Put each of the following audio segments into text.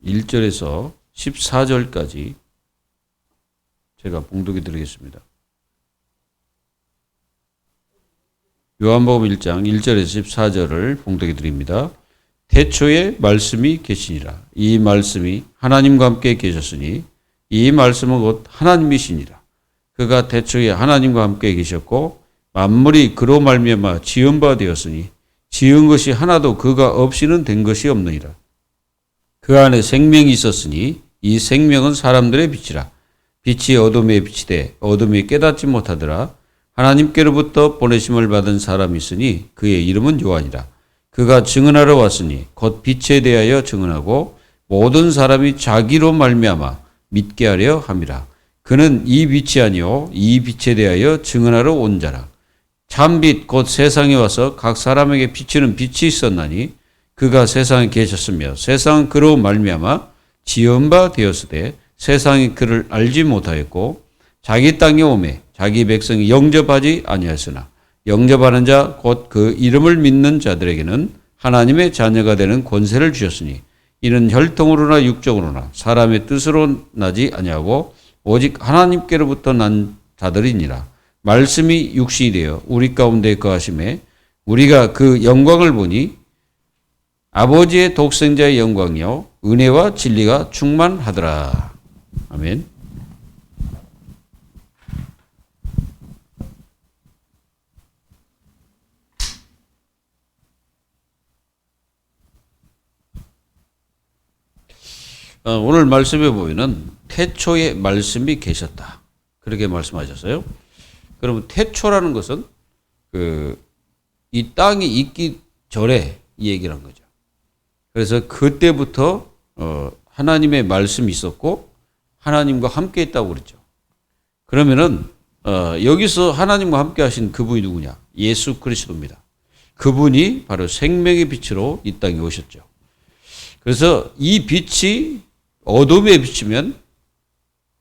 1절에서 14절까지 제가 봉독해 드리겠습니다. 요한복음 1장 1절에서 14절을 봉독해 드립니다. 태초에 말씀이 계시니라. 이 말씀이 하나님과 함께 계셨으니 이 말씀은 곧 하나님이시니라. 그가 태초에 하나님과 함께 계셨고 만물이 그로 말미암아 지은 바 되었으니 지은 것이 하나도 그가 없이는 된 것이 없느니라. 그 안에 생명이 있었으니 이 생명은 사람들의 빛이라. 빛이 어둠에 비치되 어둠이 깨닫지 못하더라. 하나님께로부터 보내심을 받은 사람이 있으니 그의 이름은 요한이라. 그가 증언하러 왔으니 곧 빛에 대하여 증언하고 모든 사람이 자기로 말미암아 믿게 하려 함이라. 그는 이 빛이 아니요 이 빛에 대하여 증언하러 온 자라. 참빛 곧 세상에 와서 각 사람에게 비치는 빛이 있었나니 그가 세상에 계셨으며 세상은 그로 말미암아 지은 바 되었으되 세상이 그를 알지 못하였고 자기 땅에 오매 자기 백성이 영접하지 아니하였으나 영접하는 자 곧 그 이름을 믿는 자들에게는 하나님의 자녀가 되는 권세를 주셨으니 이는 혈통으로나 육적으로나 사람의 뜻으로 나지 아니하고 오직 하나님께로부터 난 자들이니라. 말씀이 육신이 되어 우리 가운데 거하심에 우리가 그 영광을 보니 아버지의 독생자의 영광이요 은혜와 진리가 충만하더라. 아멘. 오늘 말씀에 보면은 태초에 말씀이 계셨다. 그렇게 말씀하셨어요. 그러면 태초라는 것은 이 땅이 있기 전에 이 얘기를 한 거죠. 그래서 그때부터 하나님의 말씀이 있었고 하나님과 함께 했다고 그랬죠. 그러면은 여기서 하나님과 함께 하신 그분이 누구냐? 예수 그리스도입니다. 그분이 바로 생명의 빛으로 이 땅에 오셨죠. 그래서 이 빛이 어둠에 비치면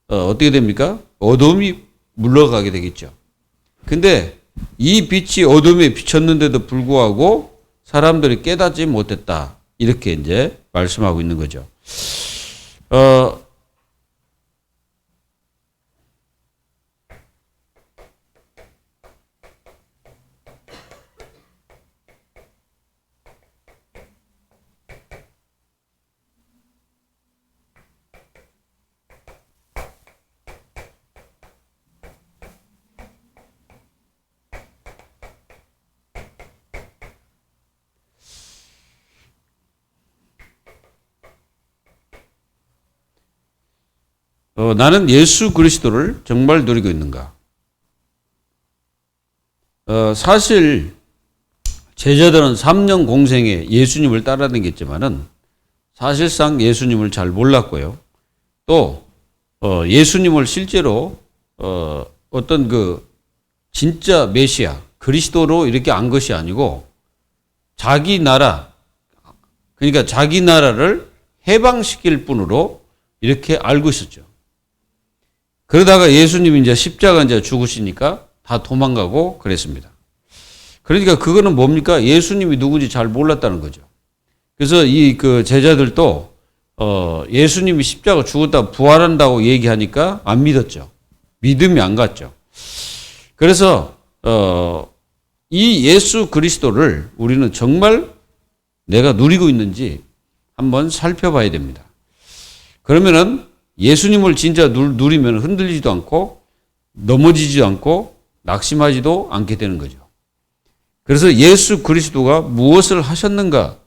어떻게 됩니까? 어둠이 물러가게 되겠죠. 근데 이 빛이 어둠에 비쳤는데도 불구하고 사람들이 깨닫지 못했다. 이렇게 이제 말씀하고 있는 거죠. 나는 예수 그리스도를 정말 누리고 있는가? 사실 제자들은 3년 공생에 예수님을 따라다녔지만은 사실상 예수님을 잘 몰랐고요. 또 예수님을 실제로 어떤 진짜 메시아 그리스도로 이렇게 안 것이 아니고 자기 나라, 그러니까 자기 나라를 해방시킬 뿐으로 이렇게 알고 있었죠. 그러다가 예수님이 이제 십자가 이제 죽으시니까 다 도망가고 그랬습니다. 그러니까 그거는 뭡니까? 예수님이 누군지 잘 몰랐다는 거죠. 그래서 이 제자들도 예수님이 십자가 죽었다 부활한다고 얘기하니까 안 믿었죠. 믿음이 안 갔죠. 그래서 이 예수 그리스도를 우리는 정말 내가 누리고 있는지 한번 살펴봐야 됩니다. 그러면은 예수님을 진짜 누리면 흔들리지도 않고 넘어지지도 않고 낙심하지도 않게 되는 거죠. 그래서 예수 그리스도가 무엇을 하셨는가?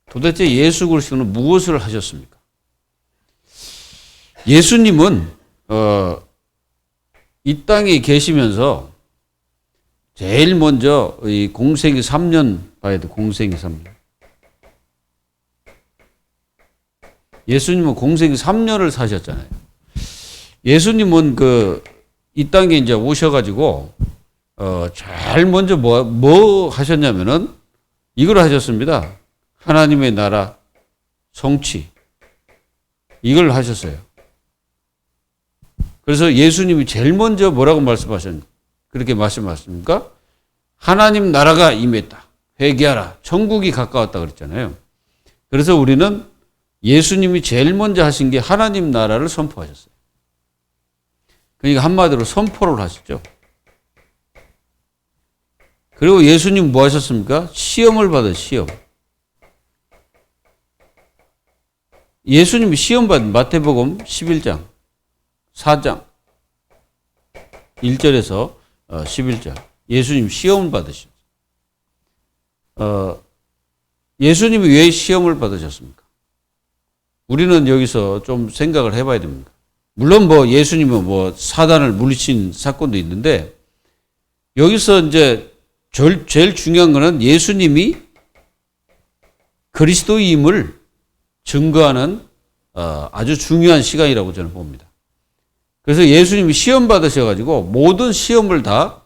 도대체 예수 그리스도는 무엇을 하셨습니까? 예수님은 이 땅에 계시면서 제일 먼저 이 공생이 3년 봐야 돼. 공생이 3년. 예수님은 공생이 3년을 사셨잖아요. 예수님은 이 땅에 이제 오셔가지고 제일 먼저 뭐 하셨냐면은 이걸 하셨습니다. 하나님의 나라 성취, 이걸 하셨어요. 그래서 예수님이 제일 먼저 뭐라고 그렇게 말씀하셨습니까? 하나님 나라가 임했다. 회개하라. 천국이 가까웠다 그랬잖아요. 그래서 우리는 예수님이 제일 먼저 하신 게 하나님 나라를 선포하셨어요. 그러니까 한마디로 선포를 하셨죠. 그리고 예수님 뭐 하셨습니까? 시험을 받은 시험. 예수님이 시험 받은 마태복음 11장, 4장, 1절에서 11절. 예수님 시험을 받으셨어요. 예수님이 왜 시험을 받으셨습니까? 우리는 여기서 좀 생각을 해봐야 됩니다. 물론 뭐 예수님은 뭐 사단을 물리친 사건도 있는데 여기서 이제 제일 중요한 거는 예수님이 그리스도임을 증거하는 아주 중요한 시간이라고 저는 봅니다. 그래서 예수님이 시험 받으셔가지고 모든 시험을 다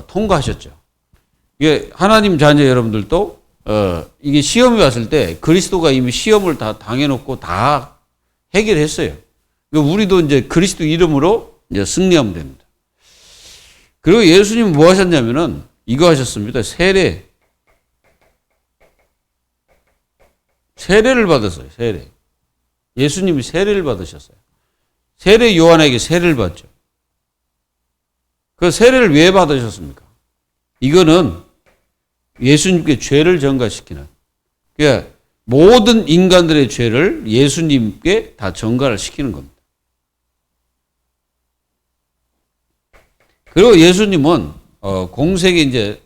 통과하셨죠. 이게 하나님 자녀 여러분들도 이게 시험이 왔을 때 그리스도가 이미 시험을 다 당해놓고 다 해결했어요. 우리도 이제 그리스도 이름으로 이제 승리하면 됩니다. 그리고 예수님은 뭐 하셨냐면은 이거 하셨습니다. 세례를 받았어요. 세례. 예수님이 세례를 받으셨어요. 세례 요한에게 세례를 받죠. 그 세례를 왜 받으셨습니까? 이거는 예수님께 죄를 전가시키는, 그러니까 모든 인간들의 죄를 예수님께 다 전가를 시키는 겁니다. 그리고 예수님은 공생이 이제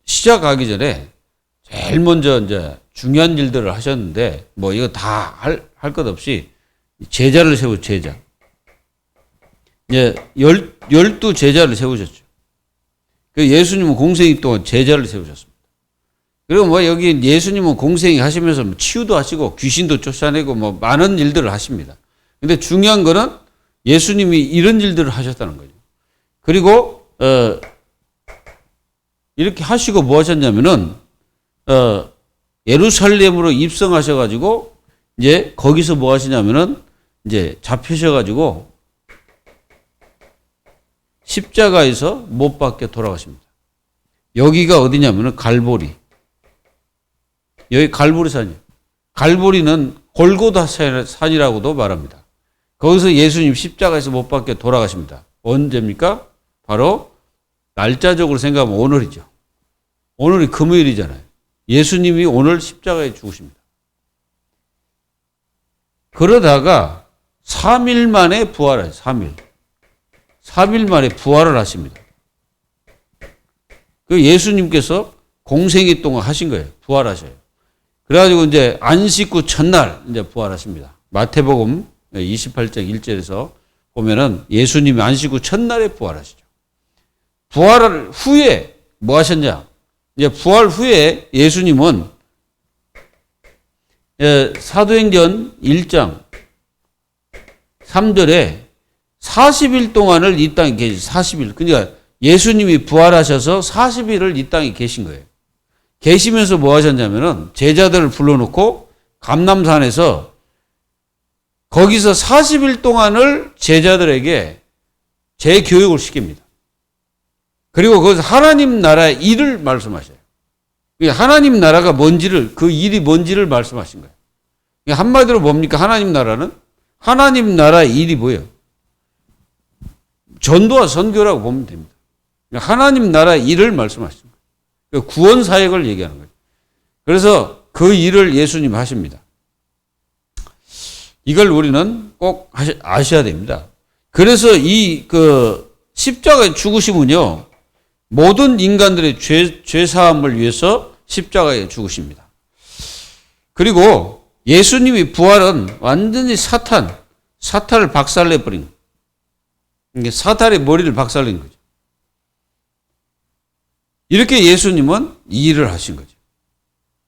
시작하기 전에 제일 먼저 이제 중요한 일들을 하셨는데 뭐 이거 다 할 것 없이 제자를 세우 제자. 이제 12 제자를 세우셨죠. 예수님은 공생이 동안 제자를 세우셨습니다. 그리고 뭐 여기 예수님은 공생이 하시면서 뭐 치유도 하시고 귀신도 쫓아내고 뭐 많은 일들을 하십니다. 근데 중요한 거는 예수님이 이런 일들을 하셨다는 거죠. 그리고 이렇게 하시고 뭐 하셨냐면은 예루살렘으로 입성하셔가지고 이제 거기서 뭐 하시냐면은 이제 잡히셔가지고 십자가에서 못 박혀 돌아가십니다. 여기가 어디냐면은 갈보리. 여기 갈보리산이에요. 갈보리는 골고다 산이라고도 말합니다. 거기서 예수님 십자가에서 못 박혀 돌아가십니다. 언제입니까? 바로 날짜적으로 생각하면 오늘이죠. 오늘이 금요일이잖아요. 예수님이 오늘 십자가에 죽으십니다. 그러다가 3일 만에 부활해요. 3일 만에 부활을 하십니다. 그 예수님께서 공생애 동안 하신 거예요. 부활하셔요. 그래가지고 이제 안식 후 첫날 이제 부활하십니다. 마태복음 28장 1절에서 보면은 예수님이 안식 후 첫날에 부활하시죠. 부활 후에 뭐 하셨냐? 이제 부활 후에 예수님은 사도행전 1장 3절에 40일 동안을 이 땅에 계신 40일. 그러니까 예수님이 부활하셔서 40일을 이 땅에 계신 거예요. 계시면서 뭐 하셨냐면은 제자들을 불러놓고 감람산에서 거기서 40일 동안을 제자들에게 재교육을 시킵니다. 그리고 거기서 하나님 나라의 일을 말씀하셔요. 하나님 나라가 뭔지를, 그 일이 뭔지를 말씀하신 거예요. 한마디로 뭡니까? 하나님 나라는? 하나님 나라의 일이 뭐예요? 전도와 선교라고 보면 됩니다. 하나님 나라의 일을 말씀하신 거예요. 구원 사역을 얘기하는 거예요. 그래서 그 일을 예수님 하십니다. 이걸 우리는 꼭 아셔야 됩니다. 그래서 십자가의 죽으심은요, 모든 인간들의 죄 사함을 위해서 십자가에 죽으십니다. 그리고 예수님이 부활은 완전히 사탄을 박살내버린 거예요. 사탄의 머리를 박살낸 거죠. 이렇게 예수님은 이 일을 하신 거죠.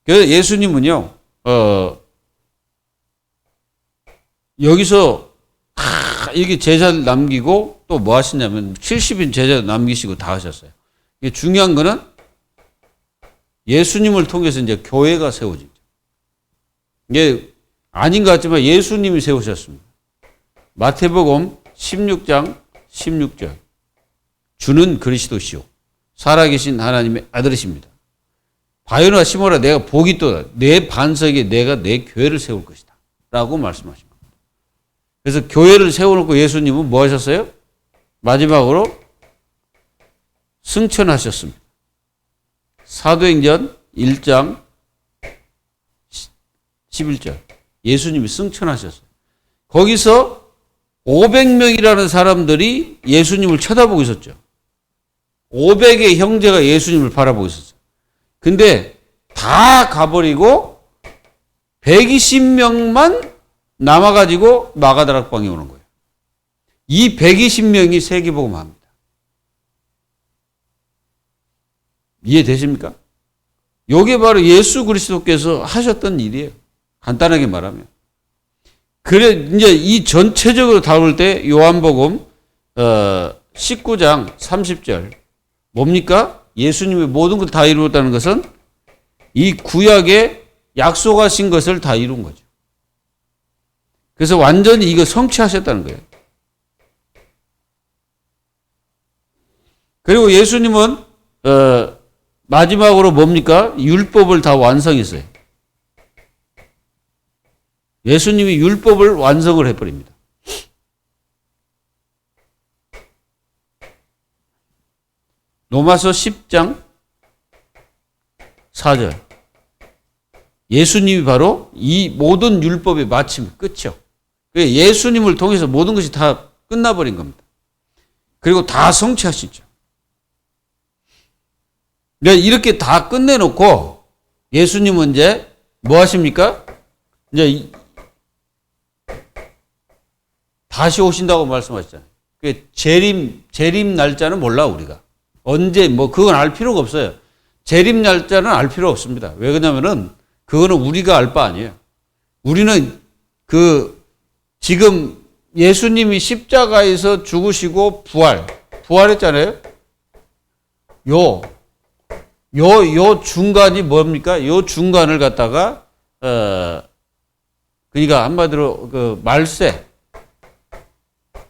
그래서 예수님은요, 여기서 다 이렇게 제자를 남기고 또 뭐 하시냐면 70인 제자를 남기시고 다 하셨어요. 이게 중요한 거는 예수님을 통해서 이제 교회가 세워지죠. 이게 아닌 것 같지만 예수님이 세우셨습니다. 마태복음 16장 16절. 주는 그리스도시요 살아계신 하나님의 아들이십니다. 바요나 시모라 내가 복이 또다. 내 반석에 내가 내 교회를 세울 것이다. 라고 말씀하십니다. 그래서 교회를 세워놓고 예수님은 뭐 하셨어요? 마지막으로 승천하셨습니다. 사도행전 1장 11절. 예수님이 승천하셨어요. 거기서 500명이라는 사람들이 예수님을 쳐다보고 있었죠. 500의 형제가 예수님을 바라보고 있었어요. 근데 다 가버리고 120명만 남아가지고 마가다락방에 오는 거예요. 이 120명이 세계복음합니다. 이해되십니까? 이게 바로 예수 그리스도께서 하셨던 일이에요. 간단하게 말하면. 그래, 이제 이 전체적으로 다룰 때 요한복음 19장 30절. 뭡니까? 예수님이 모든 걸 다 이루었다는 것은 이 구약에 약속하신 것을 다 이룬 거죠. 그래서 완전히 이거 성취하셨다는 거예요. 그리고 예수님은 마지막으로 뭡니까? 율법을 다 완성했어요. 예수님이 율법을 완성을 해버립니다. 로마서 10장 4절. 예수님이 바로 이 모든 율법의 마침, 끝이요. 예수님을 통해서 모든 것이 다 끝나버린 겁니다. 그리고 다 성취하시죠. 그러니까 이렇게 다 끝내놓고 예수님은 이제 뭐 하십니까? 이제 다시 오신다고 말씀하셨잖아요. 재림 날짜는 몰라, 우리가. 언제, 그건 알 필요가 없어요. 재림 날짜는 알 필요 없습니다. 왜 그러냐면은, 그거는 우리가 알 바 아니에요. 우리는 지금 예수님이 십자가에서 죽으시고 부활했잖아요. 요 중간이 뭡니까? 요 중간을 갖다가, 그러니까 한마디로 말세.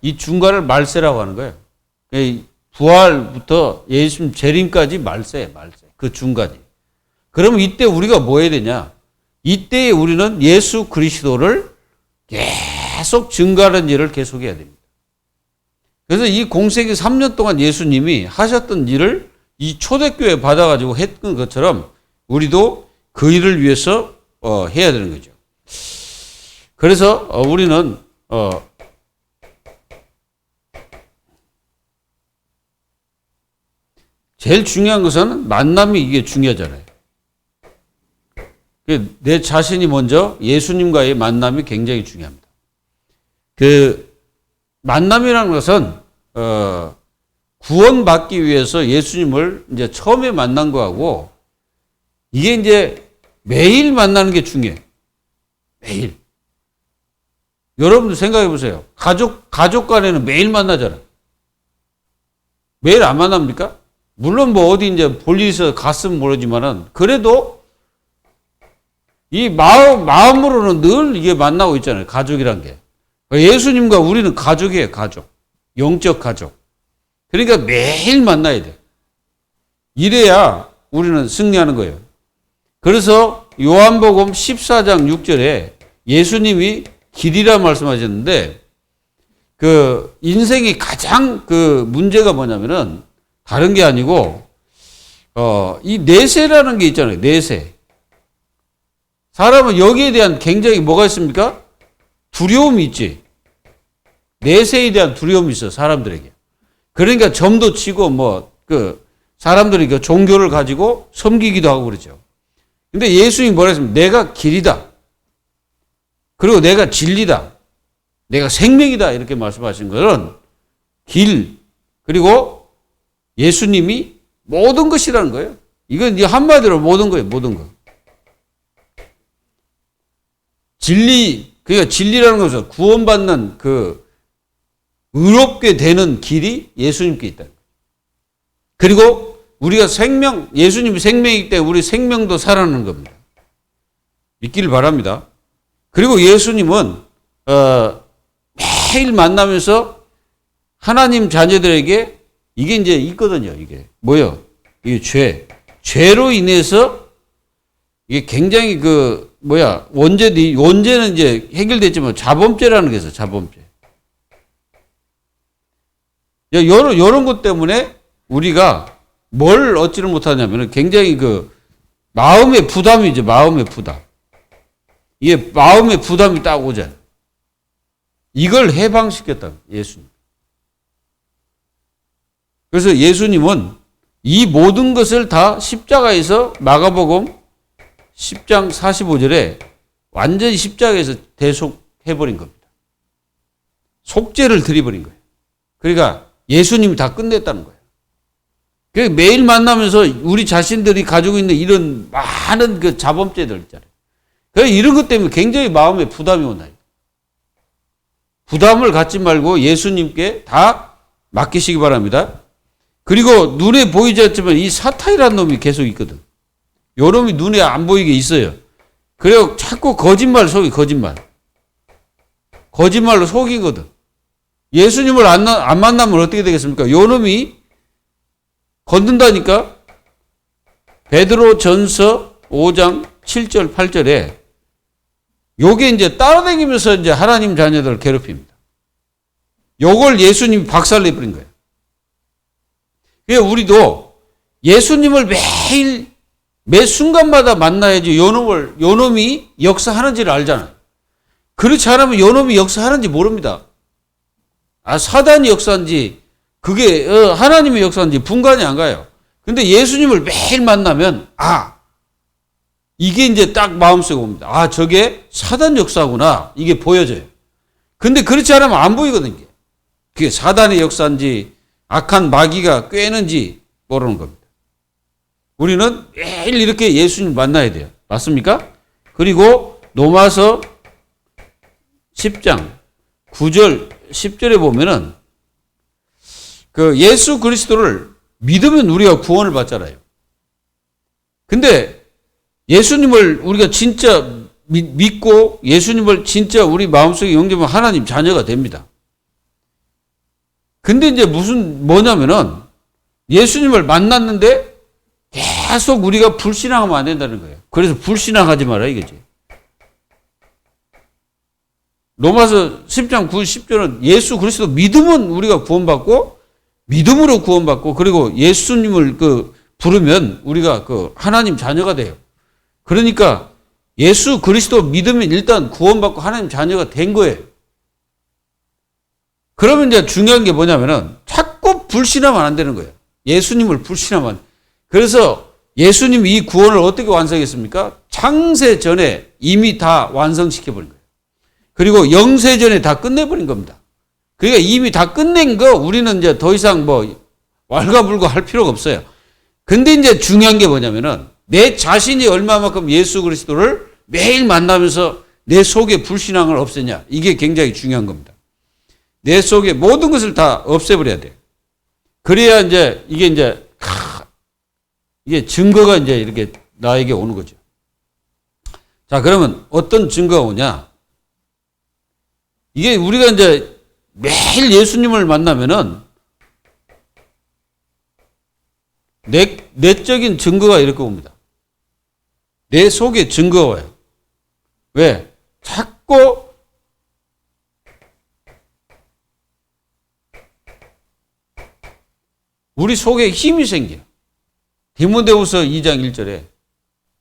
이 중간을 말세라고 하는 거예요. 부활부터 예수님 재림까지 말세. 그 중간이. 그러면 이때 우리가 뭐 해야 되냐? 이때에 우리는 예수 그리스도를 계속 증거하는 일을 계속해야 됩니다. 그래서 이 공생애 3년 동안 예수님이 하셨던 일을 이 초대교회 받아가지고 했던 것처럼 우리도 그 일을 위해서 해야 되는 거죠. 그래서 우리는 제일 중요한 것은 만남이 이게 중요하잖아요. 내 자신이 먼저 예수님과의 만남이 굉장히 중요합니다. 그 만남이라는 것은 구원받기 위해서 예수님을 이제 처음에 만난 거하고 이게 이제 매일 만나는 게 중요해요. 매일. 여러분들 생각해 보세요. 가족 간에는 매일 만나잖아요. 매일 안 만납니까? 물론 어디 이제 볼일에서 갔으면 모르지만은 그래도 이 마음으로는 늘 이게 만나고 있잖아요. 가족이란 게. 예수님과 우리는 가족이에요. 가족. 영적 가족. 그러니까 매일 만나야 돼. 이래야 우리는 승리하는 거예요. 그래서 요한복음 14장 6절에 예수님이 길이라 말씀하셨는데 그 인생이 가장 그 문제가 뭐냐면은 다른 게 아니고 이 내세라는 게 있잖아요. 내세. 사람은 여기에 대한 굉장히 뭐가 있습니까? 두려움이 있지. 내세에 대한 두려움이 있어요. 사람들에게. 그러니까 점도 치고 사람들이 그 종교를 가지고 섬기기도 하고 그러죠. 근데 예수님이 뭐라 했습니까? 내가 길이다. 그리고 내가 진리다. 내가 생명이다. 이렇게 말씀하신 것은 길, 그리고 예수님이 모든 것이라는 거예요. 이건 한마디로 모든 거예요. 모든 거. 진리, 그러니까 진리라는 것은 구원받는 의롭게 되는 길이 예수님께 있다. 그리고 우리가 예수님이 생명이기 때문에 우리 생명도 살아나는 겁니다. 믿기를 바랍니다. 그리고 예수님은 매일 만나면서 하나님 자녀들에게 이게 이제 있거든요. 이게 뭐요? 이게 죄로 인해서 이게 굉장히 원죄는 이제 해결됐지만 자범죄라는 게 있어요. 자범죄. 요런 것 때문에 우리가 뭘 얻지를 못하냐면은 굉장히 마음의 부담이죠. 마음의 부담. 이게 마음의 부담이 딱 오잖아요. 이걸 해방시켰다. 예수님. 그래서 예수님은 이 모든 것을 다 십자가에서 마가복음 10장 45절에 완전히 십자가에서 대속해버린 겁니다. 속죄를 드려버린 거예요. 그러니까 예수님이 다 끝냈다는 거예요. 그러니까 매일 만나면서 우리 자신들이 가지고 있는 이런 많은 자범죄들 있잖아요. 그래서 이런 것 때문에 굉장히 마음에 부담이 온다. 부담을 갖지 말고 예수님께 다 맡기시기 바랍니다. 그리고 눈에 보이지 않지만 이 사탄이라는 놈이 계속 있거든. 요 놈이 눈에 안 보이게 있어요. 그래서 자꾸 거짓말로 속이거든. 예수님을 안 만나면 어떻게 되겠습니까? 요 놈이 건든다니까. 베드로 전서 5장 7절 8절에 요게 이제 따라다니면서 이제 하나님 자녀들을 괴롭힙니다. 요걸 예수님이 박살내버린 거예요. 그래서 우리도 예수님을 매일 매 순간마다 만나야지 요 놈이 역사하는지를 알잖아요. 그렇지 않으면 요 놈이 역사하는지 모릅니다. 사단이 역사인지 그게 하나님의 역사인지 분간이 안 가요. 근데 예수님을 매일 만나면 이게 이제 딱 마음속에 옵니다. 저게 사단 역사구나. 이게 보여져요. 근데 그렇지 않으면 안 보이거든요. 그게 사단의 역사인지 악한 마귀가 꿰는지 모르는 겁니다. 우리는 매일 이렇게 예수님 만나야 돼요. 맞습니까? 그리고 로마서 10장 9절 10절에 보면은 예수 그리스도를 믿으면 우리가 구원을 받잖아요. 근데 예수님을 우리가 진짜 믿고 예수님을 진짜 우리 마음속에 영접하면 하나님 자녀가 됩니다. 근데 이제 뭐냐면은 예수님을 만났는데 계속 우리가 불신앙하면 안 된다는 거예요. 그래서 불신앙하지 마라 이거지. 로마서 10장 9, 10절은 예수 그리스도 믿으면 우리가 구원받고 믿음으로 구원받고 그리고 예수님을 부르면 우리가 하나님 자녀가 돼요. 그러니까 예수 그리스도 믿으면 일단 구원받고 하나님 자녀가 된 거예요. 그러면 이제 중요한 게 뭐냐면은 자꾸 불신하면 안 되는 거예요. 예수님을 불신하면. 그래서 예수님이 이 구원을 어떻게 완성했습니까? 창세 전에 이미 다 완성시켜버린 거예요. 그리고 영세 전에 다 끝내버린 겁니다. 그러니까 이미 다 끝낸 거 우리는 이제 더 이상 왈가불가 할 필요가 없어요. 근데 이제 중요한 게 뭐냐면은 내 자신이 얼마만큼 예수 그리스도를 매일 만나면서 내 속에 불신앙을 없애냐. 이게 굉장히 중요한 겁니다. 내 속에 모든 것을 다 없애버려야 돼요. 그래야 이게 증거가 이제 이렇게 나에게 오는 거죠. 자, 그러면 어떤 증거가 오냐? 이게 우리가 이제 매일 예수님을 만나면은 내적인 증거가 이렇게 옵니다. 내 속에 증거가 와요. 왜? 자꾸 우리 속에 힘이 생겨요. 디모데후서 2장 1절에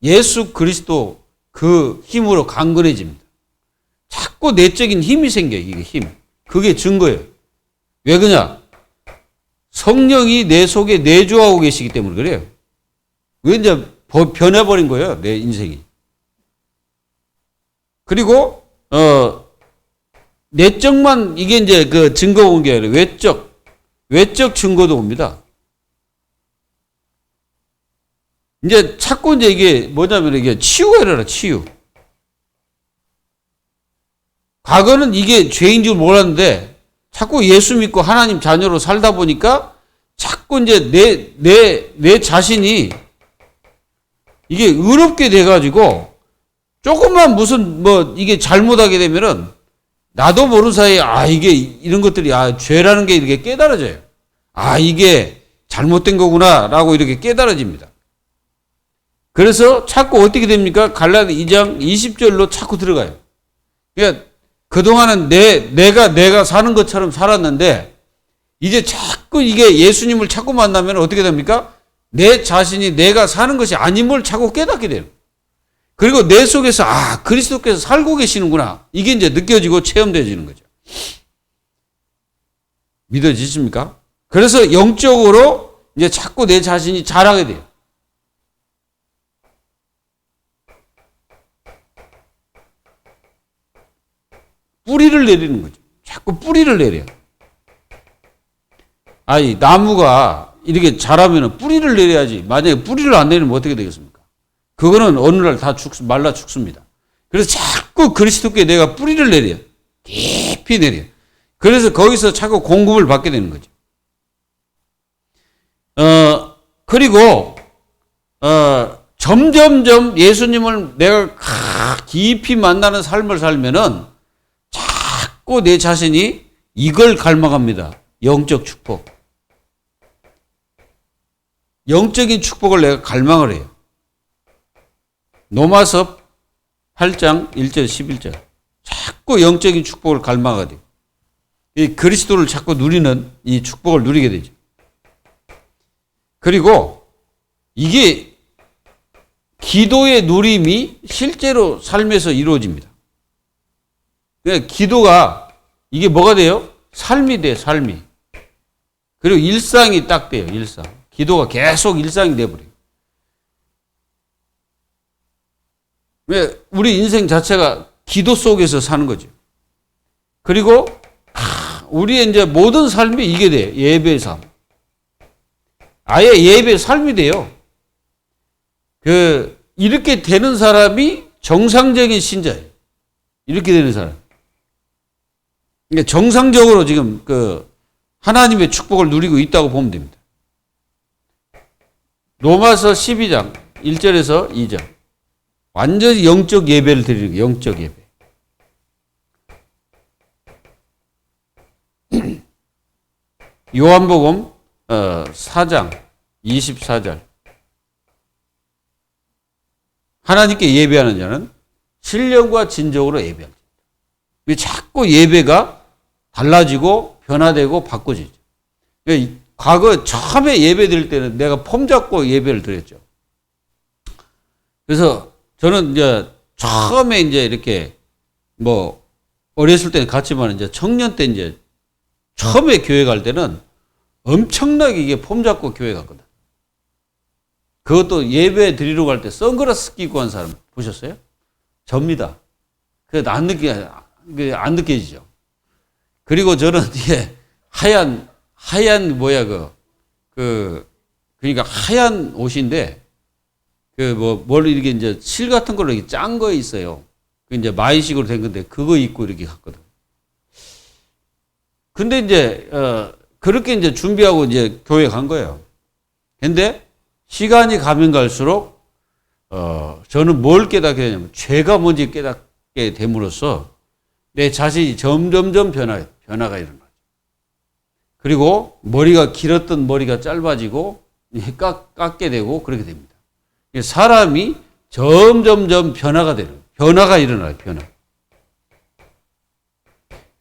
예수 그리스도 그 힘으로 강건해집니다. 자꾸 내적인 힘이 생겨요. 이게 힘. 그게 증거예요. 왜 그러냐? 성령이 내 속에 내주하고 계시기 때문에 그래요. 왜 이제 변해버린 거예요. 내 인생이. 그리고 내적만 이게 이제 증거가 온 게 아니라 외적 증거도 옵니다. 이제 자꾸 이제 이게 뭐냐면 이게 치유가 일어나, 치유. 과거는 이게 죄인 줄 몰랐는데 자꾸 예수 믿고 하나님 자녀로 살다 보니까 자꾸 이제 내 자신이 이게 의롭게 돼가지고 조금만 무슨 이게 잘못하게 되면은 나도 모르는 사이에 이게 이런 것들이 죄라는 게 이렇게 깨달아져요. 이게 잘못된 거구나라고 이렇게 깨달아집니다. 그래서 자꾸 어떻게 됩니까? 갈라디아 2장 20절로 자꾸 들어가요. 그러니까 그동안은 내가 사는 것처럼 살았는데 이제 자꾸 이게 예수님을 자꾸 만나면 어떻게 됩니까? 내 자신이 내가 사는 것이 아님을 자꾸 깨닫게 돼요. 그리고 내 속에서 그리스도께서 살고 계시는구나. 이게 이제 느껴지고 체험되어지는 거죠. 믿어지십니까? 그래서 영적으로 이제 자꾸 내 자신이 자라게 돼요. 뿌리를 내리는 거죠. 자꾸 뿌리를 내려요. 나무가 이렇게 자라면 뿌리를 내려야지. 만약에 뿌리를 안 내리면 어떻게 되겠습니까? 그거는 어느 날 다 말라 죽습니다. 그래서 자꾸 그리스도께 내가 뿌리를 내려요. 깊이 내려요. 그래서 거기서 자꾸 공급을 받게 되는 거죠. 그리고, 점점점 예수님을 내가 깊이 만나는 삶을 살면은 자꾸 내 자신이 이걸 갈망합니다. 영적 축복. 영적인 축복을 내가 갈망을 해요. 로마서 8장 1절 11절. 자꾸 영적인 축복을 갈망하게 돼요. 이 그리스도를 자꾸 누리는 이 축복을 누리게 되죠. 그리고 이게 기도의 누림이 실제로 삶에서 이루어집니다. 그러니까 기도가 이게 뭐가 돼요? 삶이 돼요, 삶이. 그리고 일상이 딱 돼요, 일상. 기도가 계속 일상이 돼버려요. 왜? 우리 인생 자체가 기도 속에서 사는 거죠. 그리고 우리의 이제 모든 삶이 이게 돼요. 예배의 삶. 아예 예배의 삶이 돼요. 이렇게 되는 사람이 정상적인 신자예요. 이렇게 되는 사람. 그러니까 정상적으로 지금 하나님의 축복을 누리고 있다고 보면 됩니다. 로마서 12장 1절에서 2절. 완전히 영적 예배를 드리는 거예요. 영적 예배. 요한복음 4장 24절. 하나님께 예배하는 자는 신령과 진정으로 예배합니다. 왜 자꾸 예배가 달라지고 변화되고 바꿔지죠. 과거 처음에 예배 드릴 때는 내가 폼 잡고 예배를 드렸죠. 그래서 저는 이제 처음에 이제 이렇게 어렸을 때는 갔지만 이제 청년 때 이제 처음에 교회 갈 때는 엄청나게 이게 폼 잡고 교회 갔거든. 그것도 예배 드리러 갈 때 선글라스 끼고 간 사람 보셨어요? 접니다. 그래도 안 느껴지죠. 그리고 저는 이게 하얀 그러니까 하얀 옷인데 뭘 이렇게 이제 실 같은 걸로 이렇게 짠 거 있어요. 그 이제 마이식으로 된 건데 그거 입고 이렇게 갔거든. 근데 이제 그렇게 이제 준비하고 이제 교회 간 거예요. 근데 시간이 가면 갈수록 저는 뭘 깨닫게 되냐면 죄가 뭔지 깨닫게 됨으로써 내 자신이 점점점 변화가 일어나죠. 그리고 머리가 길었던 머리가 짧아지고 깎게 되고 그렇게 됩니다. 사람이 점점점 변화가 일어나요. 변화.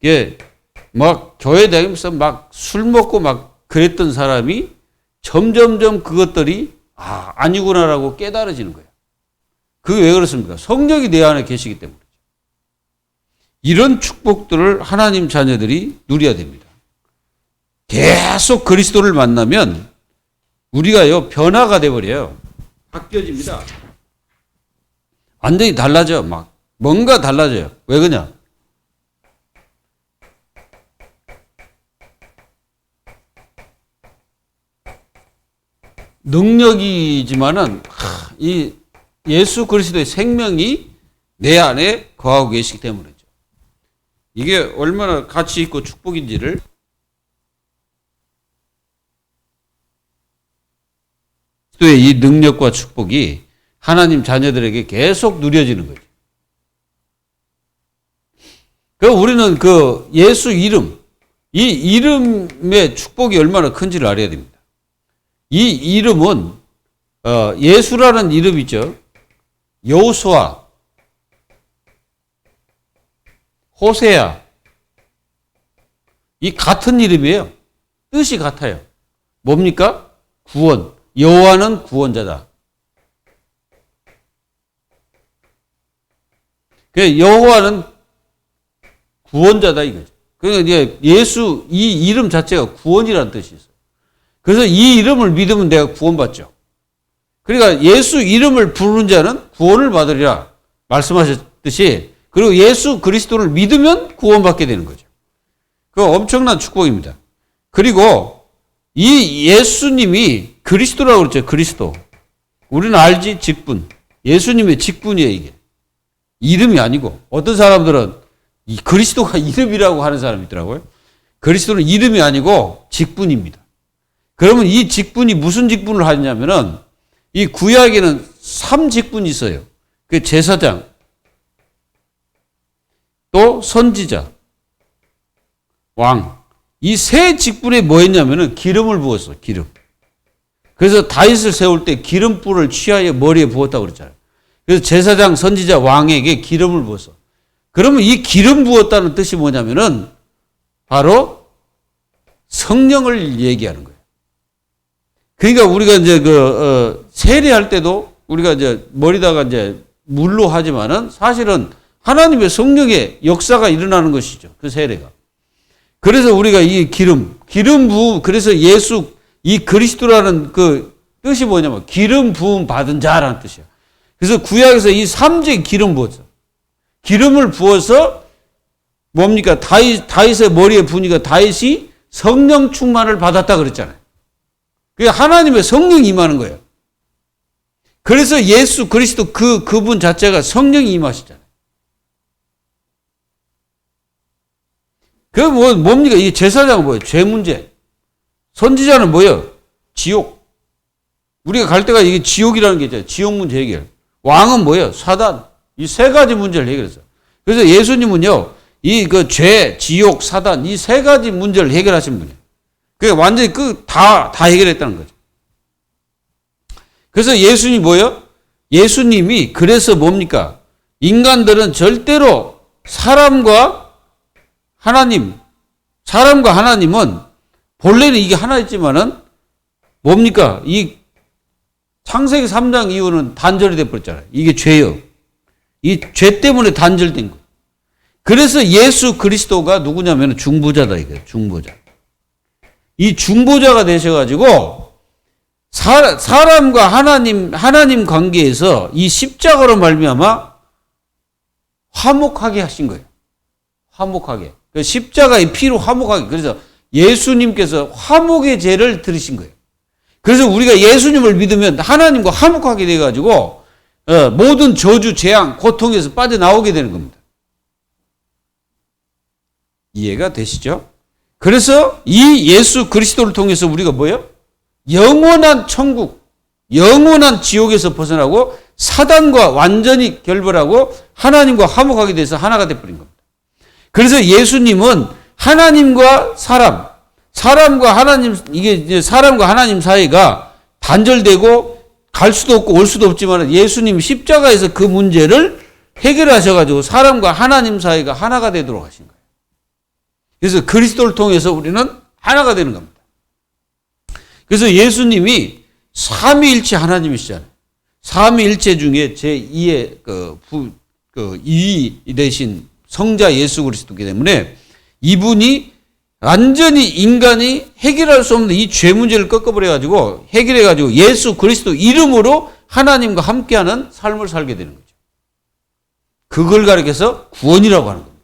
이게 막 교회 다니면서 막 술 먹고 막 그랬던 사람이 점점점 그것들이 아니구나라고 깨달아지는 거예요. 그게 왜 그렇습니까? 성령이 내 안에 계시기 때문이죠. 이런 축복들을 하나님 자녀들이 누려야 됩니다. 계속 그리스도를 만나면 우리가요 변화가 돼버려요. 바뀌어집니다. 완전히 달라져. 막 뭔가 달라져요. 왜 그러냐? 능력이지만은 이 예수 그리스도의 생명이 내 안에 거하고 계시기 때문이죠. 이게 얼마나 가치 있고 축복인지를 그리스도의 이 능력과 축복이 하나님 자녀들에게 계속 누려지는 거죠. 우리는 그 예수 이름, 이 이름의 축복이 얼마나 큰지를 알아야 됩니다. 이 이름은 예수라는 이름이죠. 여호수아, 호세아, 이 같은 이름이에요. 뜻이 같아요. 뭡니까? 구원. 여호와는 구원자다. 여호와는 구원자다 이거죠. 그러니까 이제 예수 이 이름 자체가 구원이라는 뜻이 있어요. 그래서 이 이름을 믿으면 내가 구원받죠. 그러니까 예수 이름을 부르는 자는 구원을 받으리라 말씀하셨듯이, 그리고 예수 그리스도를 믿으면 구원받게 되는 거죠. 그 엄청난 축복입니다. 그리고 이 예수님이 그리스도라고 그랬죠. 그리스도. 우리는 알지? 직분. 예수님의 직분이에요, 이게. 이름이 아니고. 어떤 사람들은 이 그리스도가 이름이라고 하는 사람이 있더라고요. 그리스도는 이름이 아니고 직분입니다. 그러면 이 직분이 무슨 직분을 하냐면은, 이 구약에는 3직분이 있어요. 그 제사장, 또 선지자, 왕. 이 세 직분에 뭐 했냐면은 기름을 부었어, 기름. 그래서 다윗을 세울 때 기름불을 취하여 머리에 부었다고 그랬잖아요. 그래서 제사장, 선지자, 왕에게 기름을 부었어. 그러면 이 기름 부었다는 뜻이 뭐냐면은 바로 성령을 얘기하는 거예요. 그러니까 우리가 이제 세례할 때도 우리가 이제 머리다가 이제 물로 하지만은 사실은 하나님의 성령의 역사가 일어나는 것이죠. 그 세례가. 그래서 우리가 이 기름 부음, 그래서 예수, 이 그리스도라는 그 뜻이 뭐냐면 기름 부음 받은 자라는 뜻이야. 그래서 구약에서 이 3제 기름 부었어. 기름을 부어서 뭡니까? 다윗의 머리에 부으니까 다윗이 성령 충만을 받았다 그랬잖아요. 그게 하나님의 성령이 임하는 거예요. 그래서 예수 그리스도 그분 자체가 성령이 임하시잖아요. 뭡니까? 이 제사장은 뭐예요? 죄 문제. 선지자는 뭐예요? 지옥. 우리가 갈 때가 이게 지옥이라는 게 있잖아요. 지옥 문제 해결. 왕은 뭐예요? 사단. 이 세 가지 문제를 해결했어요. 그래서 예수님은요, 죄, 지옥, 사단, 이 세 가지 문제를 해결하신 분이에요. 그게 완전히 다 해결했다는 거죠. 그래서 예수님이 뭐예요? 예수님이 그래서 뭡니까? 인간들은 절대로 사람과 하나님은 본래는 이게 하나였지만은 뭡니까? 이 창세기 3장 이후는 단절이 돼버렸잖아요. 이게 죄요. 이 죄 때문에 단절된 거예요. 그래서 예수 그리스도가 누구냐면 중보자다 이거예요. 중보자. 이 중보자가 되셔가지고 사람과 하나님 관계에서 이 십자가로 말미암아 화목하게 하신 거예요. 화목하게. 그 십자가의 피로 화목하게. 그래서 예수님께서 화목의 제를 들으신 거예요. 그래서 우리가 예수님을 믿으면 하나님과 화목하게 돼가지고 모든 저주, 재앙, 고통에서 빠져나오게 되는 겁니다. 이해가 되시죠? 그래서 이 예수 그리스도를 통해서 우리가 뭐예요? 영원한 천국, 영원한 지옥에서 벗어나고 사단과 완전히 결별하고 하나님과 화목하게 돼서 하나가 돼버린 겁니다. 그래서 예수님은 하나님과 사람과 하나님, 이게 이제 사람과 하나님 사이가 단절되고 갈 수도 없고 올 수도 없지만 예수님이 십자가에서 그 문제를 해결하셔가지고 사람과 하나님 사이가 하나가 되도록 하신 거예요. 그래서 그리스도를 통해서 우리는 하나가 되는 겁니다. 그래서 예수님이 삼위일체 하나님이시잖아요. 삼위일체 중에 제2의 2위 되신 성자 예수 그리스도이기 때문에 이분이 완전히 인간이 해결할 수 없는 이 죄 문제를 꺾어버려가지고 해결해가지고 예수 그리스도 이름으로 하나님과 함께하는 삶을 살게 되는 거죠. 그걸 가리켜서 구원이라고 하는 겁니다.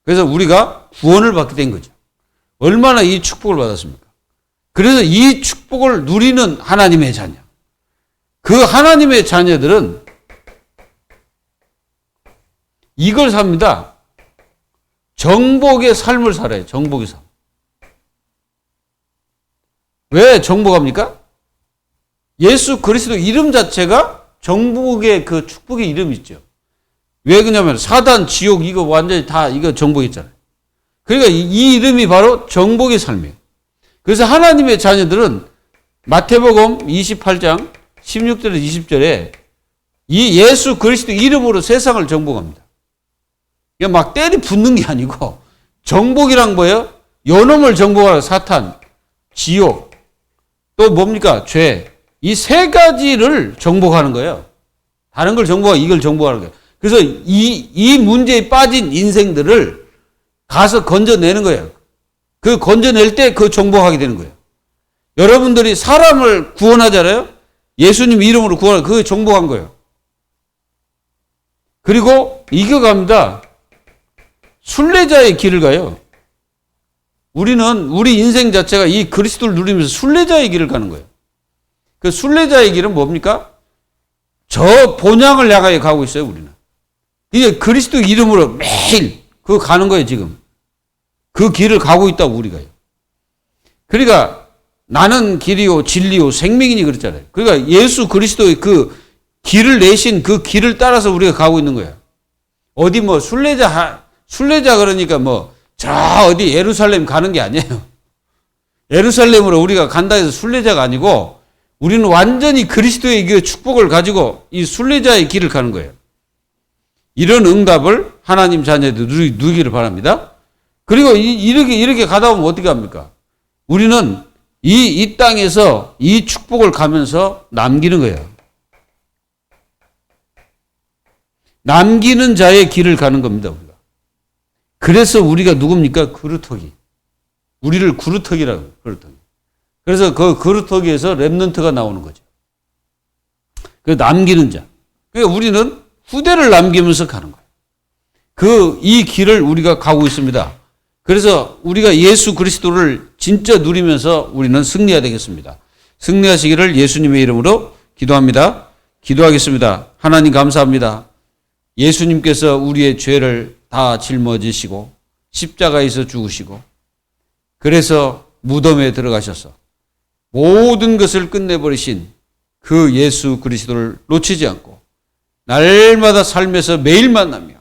그래서 우리가 구원을 받게 된 거죠. 얼마나 이 축복을 받았습니까? 그래서 이 축복을 누리는 하나님의 자녀. 그 하나님의 자녀들은 이걸 삽니다. 정복의 삶을 살아요. 정복의 삶. 왜 정복합니까? 예수 그리스도 이름 자체가 정복의 그 축복의 이름이 있죠. 왜 그러냐면 사단, 지옥 이거 완전히 다 이거 정복했잖아요. 그러니까 이 이름이 바로 정복의 삶이에요. 그래서 하나님의 자녀들은 마태복음 28장 16절에서 20절에 이 예수 그리스도 이름으로 세상을 정복합니다. 이게 막 때리 붙는 게 아니고 정복이란 뭐예요? 요놈을 정복하라. 사탄, 지옥, 또 뭡니까? 죄. 이 세 가지를 정복하는 거예요. 다른 걸 정복하고 이걸 정복하는 거예요. 그래서 이 문제에 빠진 인생들을 가서 건져내는 거예요. 그 건져낼 때 그 정복하게 되는 거예요. 여러분들이 사람을 구원하잖아요. 예수님 이름으로 구원하고 그게 정복한 거예요. 그리고 이겨갑니다. 순례자의 길을 가요. 우리 인생 자체가 이 그리스도를 누리면서 순례자의 길을 가는 거예요. 그 순례자의 길은 뭡니까? 저 본향을 향하여 가고 있어요, 우리는. 이게 그리스도 이름으로 매일 그거 가는 거예요, 지금. 그 길을 가고 있다고 우리가요. 그러니까 나는 길이요, 진리요, 생명이니 그랬잖아요. 그러니까 예수 그리스도의 그 길을 내신 그 길을 따라서 우리가 가고 있는 거예요. 어디 뭐 순례자 그러니까 뭐 저 어디 예루살렘 가는 게 아니에요. 예루살렘으로 우리가 간다 해서 순례자가 아니고 우리는 완전히 그리스도의 그 축복을 가지고 이 순례자의 길을 가는 거예요. 이런 응답을 하나님 자녀들 누리기를 바랍니다. 그리고 이렇게 가다 보면 어떻게 합니까? 우리는 이 땅에서 이 축복을 가면서 남기는 거예요. 남기는 자의 길을 가는 겁니다, 우리가. 그래서 우리가 누굽니까? 그루터기. 우리를 그루터기라고 해요, 그루터기. 그래서 그 그루터기에서 렘넌트가 나오는 거죠. 그 남기는 자. 그러니까 우리는 후대를 남기면서 가는 거예요. 이 길을 우리가 가고 있습니다. 그래서 우리가 예수 그리스도를 진짜 누리면서 우리는 승리해야 되겠습니다. 승리하시기를 예수님의 이름으로 기도합니다. 기도하겠습니다. 하나님 감사합니다. 예수님께서 우리의 죄를 다 짊어지시고 십자가에서 죽으시고 그래서 무덤에 들어가셔서 모든 것을 끝내버리신 그 예수 그리스도를 놓치지 않고 날마다 삶에서 매일 만나며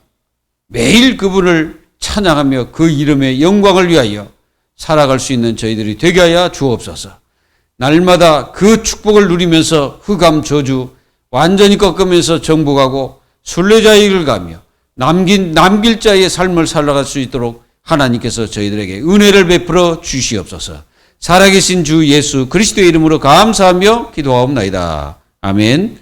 매일 그분을 찬양하며 그 이름의 영광을 위하여 살아갈 수 있는 저희들이 되게 하여 주옵소서. 날마다 그 축복을 누리면서 흑암 저주 완전히 꺾으면서 정복하고 순례자의 길을 가며 남길 자의 삶을 살아갈 수 있도록 하나님께서 저희들에게 은혜를 베풀어 주시옵소서. 살아계신 주 예수 그리스도의 이름으로 감사하며 기도하옵나이다. 아멘.